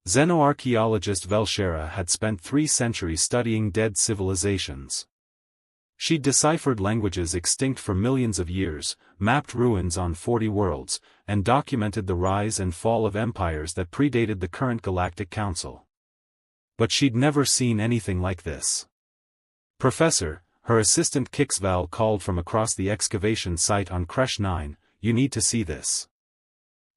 Xenoarchaeologist Velshera had spent 3 centuries studying dead civilizations. She'd deciphered languages extinct for millions of years, mapped ruins on 40 worlds, and documented the rise and fall of empires that predated the current Galactic Council. But she'd never seen anything like this. "Professor," her assistant Kixval called from across the excavation site on Kresh 9, "you need to see this."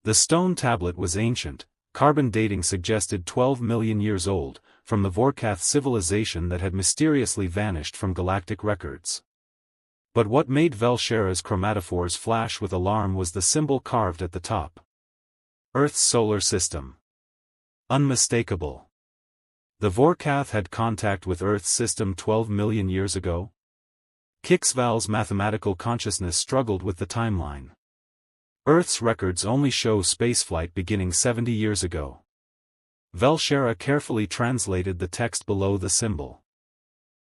The stone tablet was ancient. Carbon dating suggested 12 million years old, from the Vorkath civilization that had mysteriously vanished from galactic records. But what made Velshera's chromatophores flash with alarm was the symbol carved at the top. Earth's solar system. Unmistakable. The Vorkath had contact with Earth's system 12 million years ago? Kixval's mathematical consciousness struggled with the timeline. Earth's records only show spaceflight beginning 70 years ago. Velshera carefully translated the text below the symbol.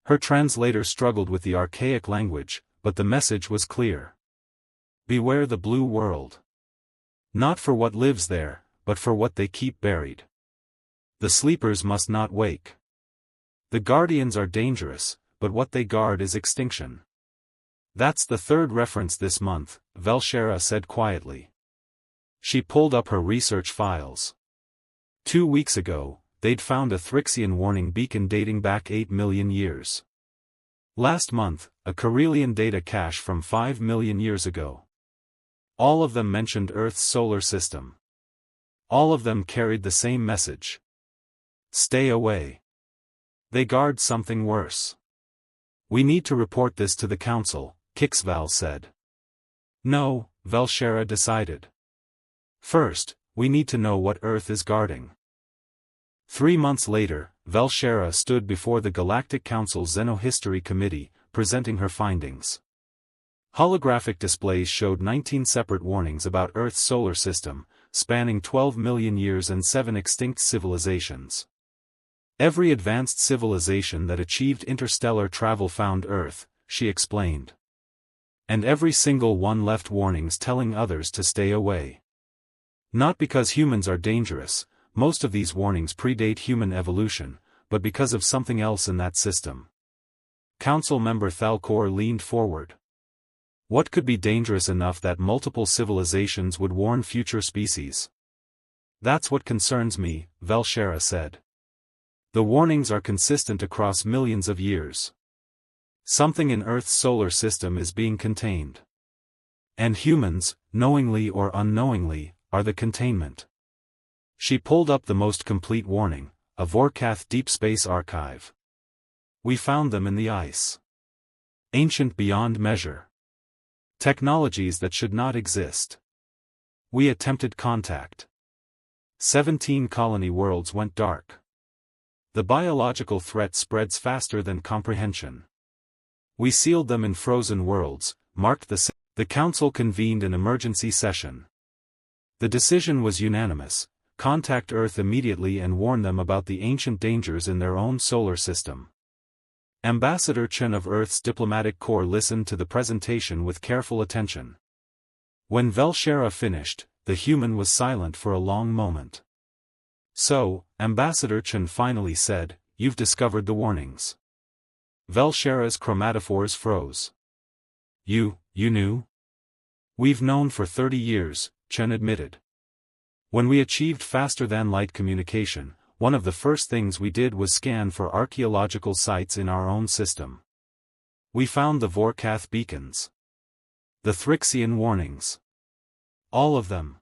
Her translator struggled with the archaic language, but the message was clear. Beware the blue world. Not for what lives there, but for what they keep buried. The sleepers must not wake. The guardians are dangerous, but what they guard is extinction. That's the 3rd reference this month, Velshera said quietly. She pulled up her research files. 2 weeks ago, they'd found a Thrixian warning beacon dating back 8 million years. Last month, a Carillion data cache from 5 million years ago. All of them mentioned Earth's solar system. All of them carried the same message. Stay away. They guard something worse. We need to report this to the Council, Kixval said. No, Velshera decided. First, we need to know what Earth is guarding. 3 months later, Velshera stood before the Galactic Council's Xenohistory Committee, presenting her findings. Holographic displays showed 19 separate warnings about Earth's solar system, spanning 12 million years and 7 extinct civilizations. Every advanced civilization that achieved interstellar travel found Earth, she explained. And every single one left warnings telling others to stay away. Not because humans are dangerous, most of these warnings predate human evolution, but because of something else in that system. Council member Thalcor leaned forward. What could be dangerous enough that multiple civilizations would warn future species? That's what concerns me, Velshera said. The warnings are consistent across millions of years. Something in Earth's solar system is being contained. And humans, knowingly or unknowingly, are the containment. She pulled up the most complete warning, a Vorkath deep space archive. We found them in the ice. Ancient beyond measure. Technologies that should not exist. We attempted contact. 17 colony worlds went dark. The biological threat spreads faster than comprehension. We sealed them in frozen worlds, marked the Council convened an emergency session. The decision was unanimous: contact Earth immediately and warn them about the ancient dangers in their own solar system. Ambassador Chen of Earth's diplomatic corps listened to the presentation with careful attention. When Velshera finished, the human was silent for a long moment. So, Ambassador Chen finally said, "You've discovered the warnings." Velshera's chromatophores froze. You knew?" "We've known for 30 years, Chen admitted. "When we achieved faster-than-light communication, one of the first things we did was scan for archaeological sites in our own system. We found the Vorkath beacons. The Thrixian warnings. All of them.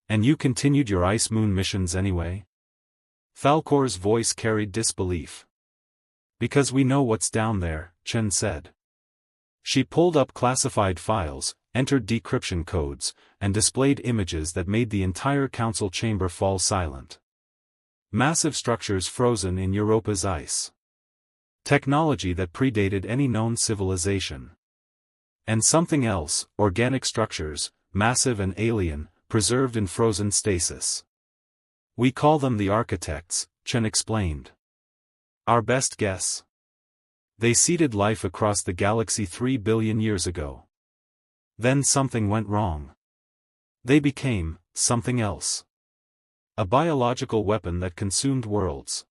And you continued your Ice Moon missions anyway?" Thalcor's voice carried disbelief. "Because we know what's down there," Chen said. She pulled up classified files, entered decryption codes, and displayed images that made the entire council chamber fall silent. Massive structures frozen in Europa's ice. Technology that predated any known civilization. And something else, organic structures, massive and alien, preserved in frozen stasis. "We call them the architects," Chen explained. "Our best guess. They seeded life across the galaxy 3 billion years ago. Then something went wrong. They became something else. A biological weapon that consumed worlds.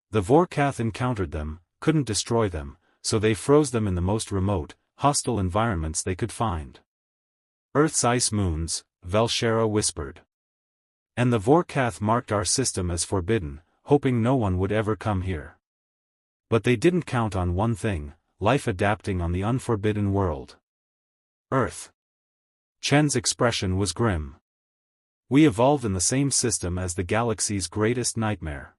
The Vorkath encountered them, couldn't destroy them, so they froze them in the most remote, hostile environments they could find. Earth's ice moons, Velshera whispered. And the Vorkath marked our system as forbidden, hoping no one would ever come here. But they didn't count on one thing, life adapting on the unforbidden world. Earth. Chen's expression was grim. We evolved in the same system as the galaxy's greatest nightmare.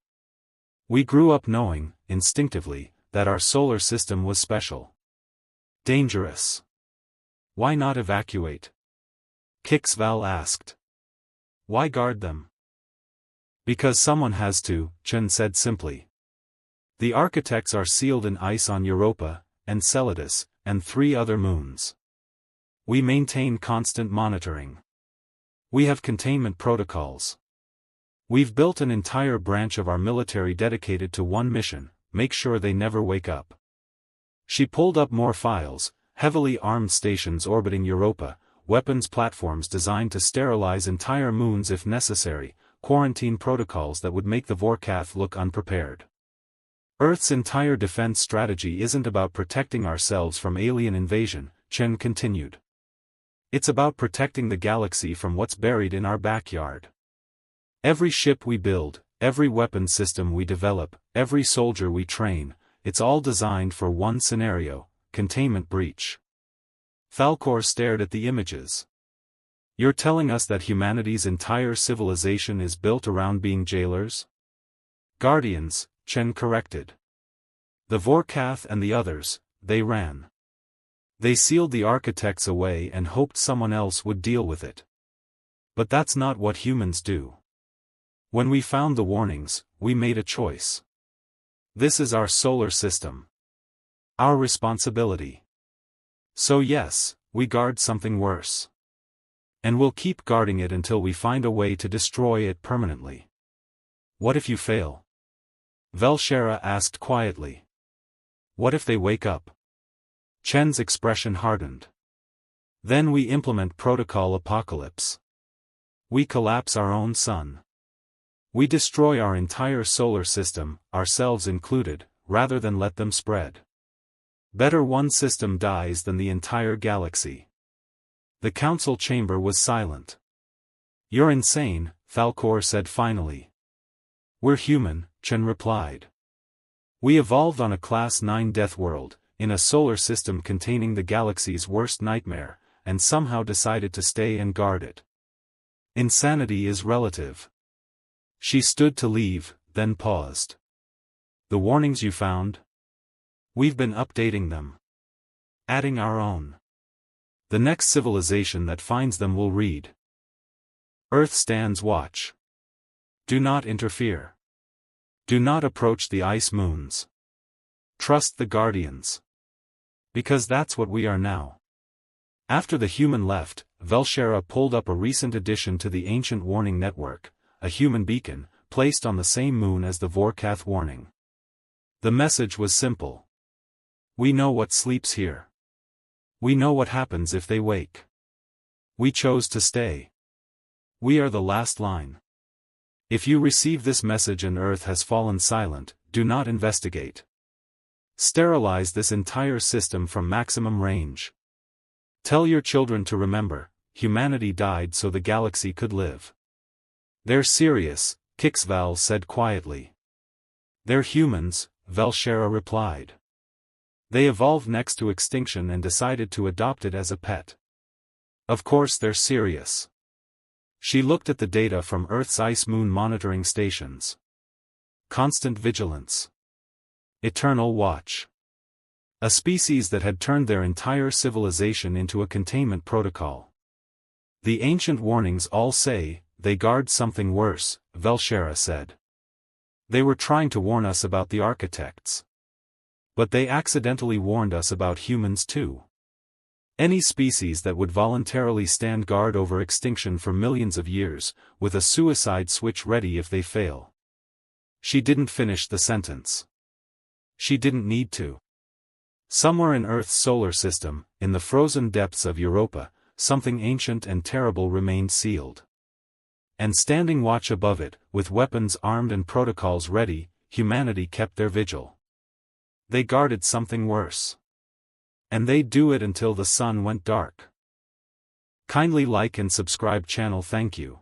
We grew up knowing, instinctively, that our solar system was special. Dangerous. Why not evacuate? Kixval asked. Why guard them? Because someone has to, Chen said simply. The architects are sealed in ice on Europa, Enceladus, and 3 other moons. We maintain constant monitoring. We have containment protocols. We've built an entire branch of our military dedicated to one mission, make sure they never wake up. She pulled up more files, heavily armed stations orbiting Europa, weapons platforms designed to sterilize entire moons if necessary, quarantine protocols that would make the Vorkath look unprepared. Earth's entire defense strategy isn't about protecting ourselves from alien invasion, Chen continued. It's about protecting the galaxy from what's buried in our backyard. Every ship we build, every weapon system we develop, every soldier we train, it's all designed for one scenario, containment breach. Falkor stared at the images. You're telling us that humanity's entire civilization is built around being jailers? Guardians, Chen corrected. The Vorkath and the others, they ran. They sealed the architects away and hoped someone else would deal with it. But that's not what humans do. When we found the warnings, we made a choice. This is our solar system. Our responsibility. So yes, we guard something worse. And we'll keep guarding it until we find a way to destroy it permanently. What if you fail? Velshera asked quietly. What if they wake up? Chen's expression hardened. Then we implement Protocol Apocalypse. We collapse our own sun. We destroy our entire solar system, ourselves included, rather than let them spread. Better one system dies than the entire galaxy. The council chamber was silent. You're insane, Falkor said finally. We're human, Chen replied. We evolved on a Class 9 death world, in a solar system containing the galaxy's worst nightmare, and somehow decided to stay and guard it. Insanity is relative. She stood to leave, then paused. The warnings you found? We've been updating them. Adding our own. The next civilization that finds them will read. Earth stands watch. Do not interfere. Do not approach the ice moons. Trust the guardians. Because that's what we are now. After the human left, Velshera pulled up a recent addition to the ancient warning network, a human beacon, placed on the same moon as the Vorkath warning. The message was simple. We know what sleeps here. We know what happens if they wake. We chose to stay. We are the last line. If you receive this message and Earth has fallen silent, do not investigate. Sterilize this entire system from maximum range. Tell your children to remember, humanity died so the galaxy could live. They're serious, Kixval said quietly. They're humans, Velshera replied. They evolved next to extinction and decided to adopt it as a pet. Of course they're serious. She looked at the data from Earth's ice moon monitoring stations. Constant vigilance. Eternal watch. A species that had turned their entire civilization into a containment protocol. The ancient warnings all say, they guard something worse, Velshera said. They were trying to warn us about the architects. But they accidentally warned us about humans too. Any species that would voluntarily stand guard over extinction for millions of years, with a suicide switch ready if they fail. She didn't finish the sentence. She didn't need to. Somewhere in Earth's solar system, in the frozen depths of Europa, something ancient and terrible remained sealed. And standing watch above it, with weapons armed and protocols ready, humanity kept their vigil. They guarded something worse. And they'd do it until the sun went dark. Kindly like and subscribe channel. Thank you.